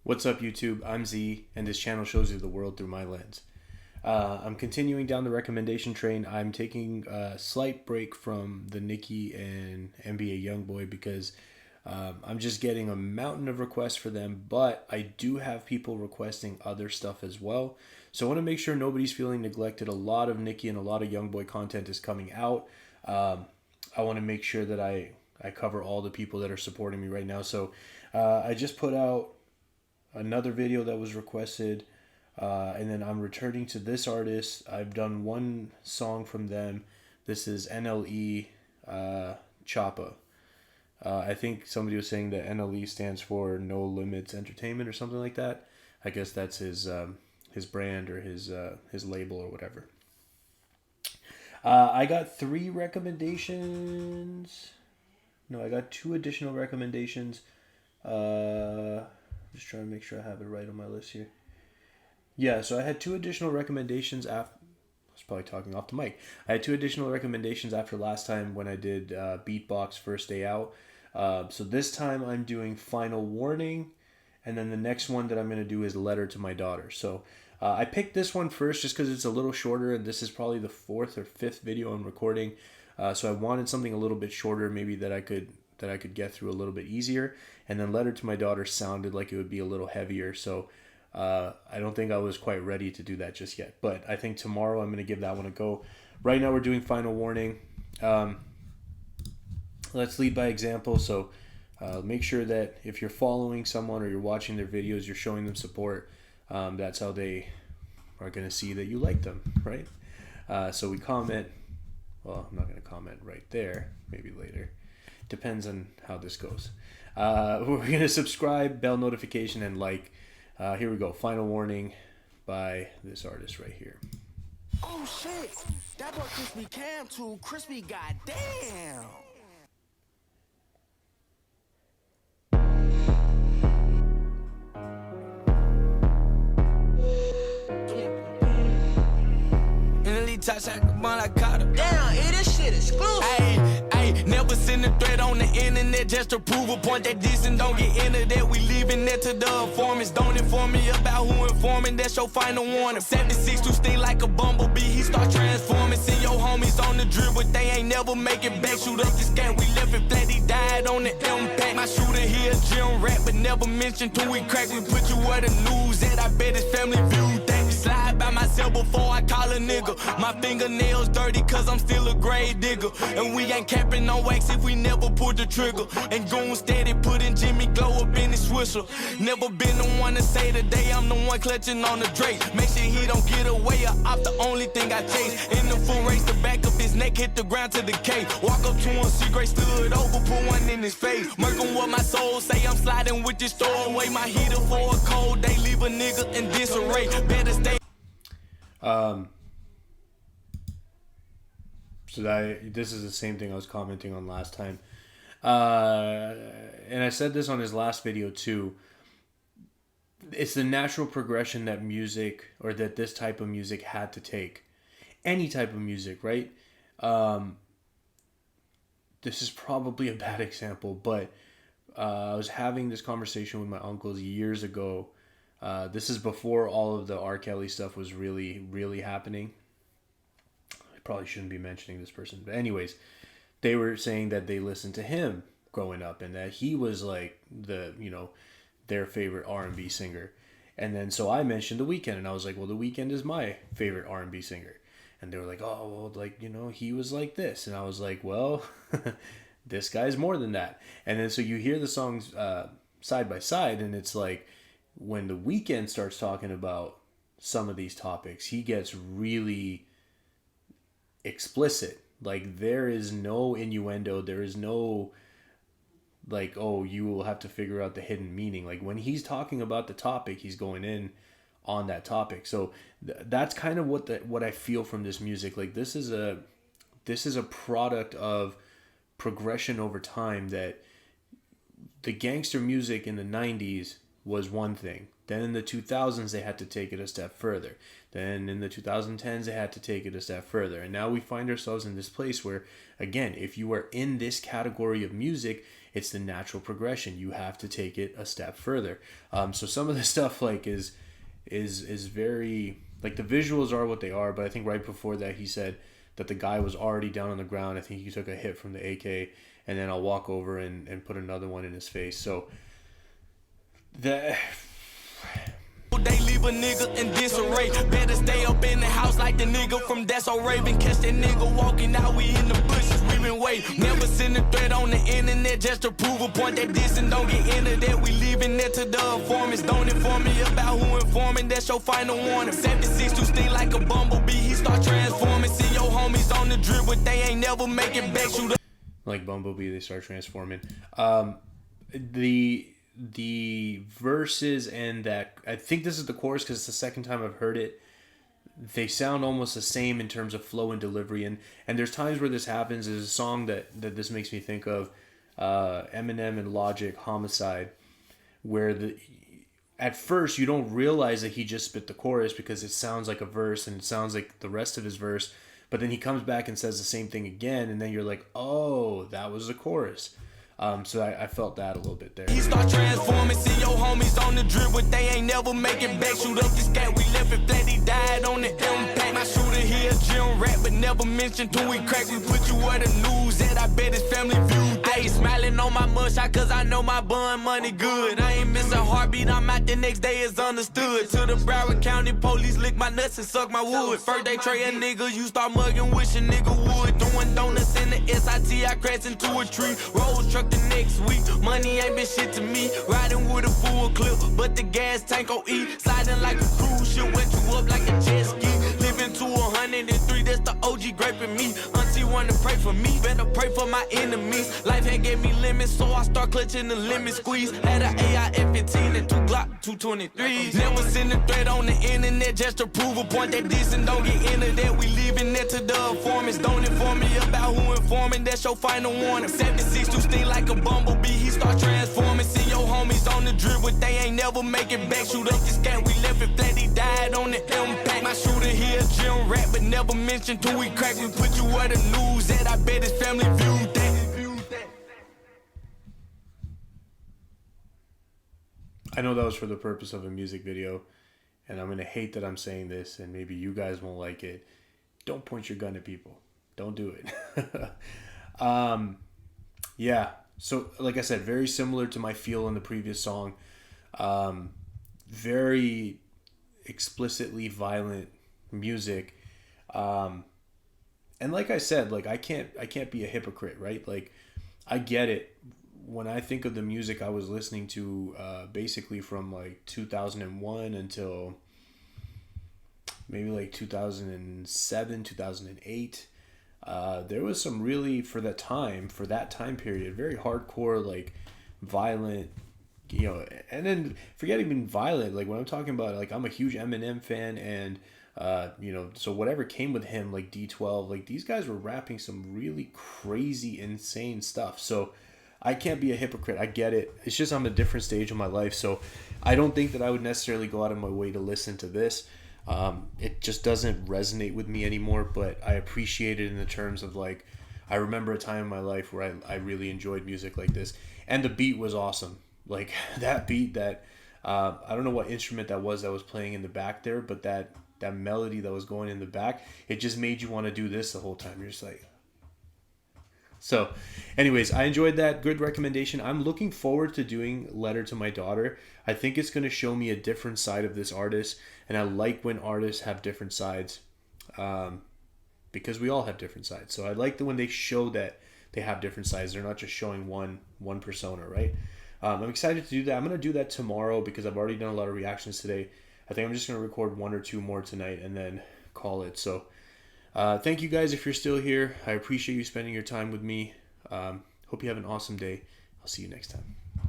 What's up, YouTube? I'm Z, and this channel shows you the world through my lens. I'm continuing down the recommendation train. I'm taking a slight break from the Nicki and NBA Youngboy because I'm just getting a mountain of requests for them, but I do have people requesting other stuff as well. So I want to make sure nobody's feeling neglected. A lot of Nicki and a lot of Youngboy content is coming out. I want to make sure that I cover all the people that are supporting me right now. So I just put out another video that was requested, and then I'm returning to this artist. I've done one song from them. This is NLE, Choppa. I think somebody was saying that NLE stands for No Limits Entertainment or something like that. I guess that's his brand or his label or whatever. I got 3 recommendations. No, I got 2 additional recommendations. Just trying to make sure I have it right on my list here. Yeah, so I had 2 additional recommendations after. I was probably talking off the mic. I had 2 additional recommendations after last time when I did Beatbox First Day Out. So this time I'm doing Final Warning, and then the next one that I'm going to do is Letter to My Daughter. So I picked this one first just because it's a little shorter, and this is probably the 4th or 5th video I'm recording. So I wanted something a little bit shorter, maybe that I could get through a little bit easier. And then Letter to My Daughter sounded like it would be a little heavier, so I don't think I was quite ready to do that just yet. But I think tomorrow I'm going to give that one a go. Right now we're doing Final Warning. Let's lead by example. So make sure that if you're following someone or you're watching their videos, you're showing them support. That's how they are going to see that you like them, right? So we comment. Well, I'm not going to comment right there. Maybe later. Depends on how this goes. We're going to subscribe, bell notification, and like. Here we go. Final Warning by this artist right here. Oh shit! That boy Crispy Cam too crispy, goddamn! NLE touch like the one I caught her. Damn, this shit exclusive. Ayy, never send a threat on the internet just to prove a point that decent. Don't get into that. We leaving that to the informants. Don't inform me about who informing. That's your final warning. 76 to sting like a bumblebee. He start transforming. See your homies on the drip, but they ain't never make it back. Shoot up the scan. We left it flat. He died on the impact. My shooter here, gym rat, but never mentioned till we crack. We put you where the news at. I bet his family viewed that. Slide by myself before I call a nigga. My fingernails dirty cause I'm still a grave digger. And we ain't capping no wax if we never pulled the trigger. And goon steady putting Jimmy Glow up in his swisher. Never been the one to say today I'm the one clutching on the Drake. Make sure he don't get away or off the only thing I chase. In the full race, the back of his neck hit the ground to decay. Walk up to him, see Gray stood over, put one in his face. Murking what my soul say, I'm sliding with this throw away. My heater for a cold day, leave a nigga in disarray. Better stay. So this is the same thing I was commenting on last time. And I said this on his last video too. It's the natural progression that music, or that this type of music had to take. Any type of music, right? This is probably a bad example, but I was having this conversation with my uncles years ago. This is before all of the R. Kelly stuff was really, really happening. I probably shouldn't be mentioning this person. But anyways, they were saying that they listened to him growing up and that he was like their favorite R&B singer. And then so I mentioned The Weeknd, and I was like, well, The Weeknd is my favorite R&B singer. And they were like, oh, well, he was like this. And I was like, well, this guy's more than that. And then so you hear the songs side by side, and it's like, when The Weeknd starts talking about some of these topics, he gets really explicit. Like, there is no innuendo. There is no, like, oh, you will have to figure out the hidden meaning. Like, when he's talking about the topic, he's going in on that topic. So that's kind of what I feel from this music. Like, this is a product of progression over time. That the gangster music in the 90s was one thing. Then in the 2000s, they had to take it a step further. Then in the 2010s, they had to take it a step further. And now we find ourselves in this place where, again, if you are in this category of music, it's the natural progression. You have to take it a step further. So some of the stuff like is very, like, the visuals are what they are, but I think right before that he said that the guy was already down on the ground. I think he took a hit from the AK, and then I'll walk over and put another one in his face. So that... They leave a nigga in disarray. Better stay up in the house like the nigga from That's So Raven. Catch that nigga walking out, we in the bushes, we been waiting. Never send a threat on the internet just to prove a point that this and don't get into that. We leaving that to the informants. Don't inform me about who informing, that's your final warning. 76 to sting like a bumblebee, he start transforming. See your homies on the drip, but they ain't never make it back. Shoot up. Like Bumblebee, they start transforming. The verses and that, I think this is the chorus because it's the second time I've heard it, they sound almost the same in terms of flow and delivery, and there's times where this happens. There's a song that this makes me think of, Eminem and Logic, Homicide, where at first you don't realize that he just spit the chorus because it sounds like a verse and it sounds like the rest of his verse, but then he comes back and says the same thing again, and then you're like, oh, that was the chorus. So I felt that a little bit there. He start transforming, see your homies on the drip, but they ain't never make it back. Shoot up this cat, we left it flat, he died on the impact. My shooter here, gym rat, but never mentioned till we crack. We put you where the news at, I bet his family view. I ain't smiling on my mugshot, cause I know my bun money good. I ain't miss a heartbeat, I'm out the next day, is understood. To the Broward County police, lick my nuts and suck my wood. First they tray a nigga, you start mugging, wish a nigga would. Doing donuts in the SIT, I crashed into a tree. Rolls truck the next week, money ain't been shit to me. Riding with a full clip, but the gas tank on E. Sliding like a cruise ship, wet you up like a jet ski. Living to 103, that's the OG graping me. Auntie wanna pray for me, better pray for my enemies. Life had gave me limits, so I start clutching the limit squeeze. Had an AI F15 and 2 Glock 223s. Never send a threat on the internet just to prove a point that this and don't get into that. We leaving that to the informants. Don't inform me about who informing, that's your final warning. 76 to sting like a bumblebee, he start transforming. See your homies on the drip, but they ain't never make it back. Shoot up this cat, we left it flat, he died on the impact. My shooter here, gym rat, but never mentioned till we crack. We put you where the news at, I bet his family viewed that. I know that was for the purpose of a music video, and I'm going to hate that I'm saying this, and maybe you guys won't like it. Don't point your gun at people. Don't do it. Yeah. So, like I said, very similar to my feel in the previous song. Very explicitly violent music. And like I said, like I can't be a hypocrite, right? Like, I get it. When I think of the music I was listening to, basically from like 2001 until maybe like 2007, 2008, there was some really, for that time period, very hardcore, like violent, and then forget even violent, like when I'm talking about, like, I'm a huge Eminem fan, and so whatever came with him, like D12, like these guys were rapping some really crazy, insane stuff. So I can't be a hypocrite. I get it. It's just I'm a different stage of my life, so I don't think that I would necessarily go out of my way to listen to this. It just doesn't resonate with me anymore, but I appreciate it in the terms of, like, I remember a time in my life where I really enjoyed music like this, and the beat was awesome. Like, that beat, that I don't know what instrument that was playing in the back there, but that melody that was going in the back, it just made you want to do this the whole time. You're just like... So, anyways, I enjoyed that. Good recommendation. I'm looking forward to doing Letter to My Daughter. I think it's going to show me a different side of this artist, and I like when artists have different sides, because we all have different sides. So I like when they show that they have different sides. They're not just showing one persona, right? I'm excited to do that. I'm going to do that tomorrow because I've already done a lot of reactions today. I think I'm just going to record 1 or 2 more tonight and then call it. So thank you guys if you're still here. I appreciate you spending your time with me. Hope you have an awesome day. I'll see you next time.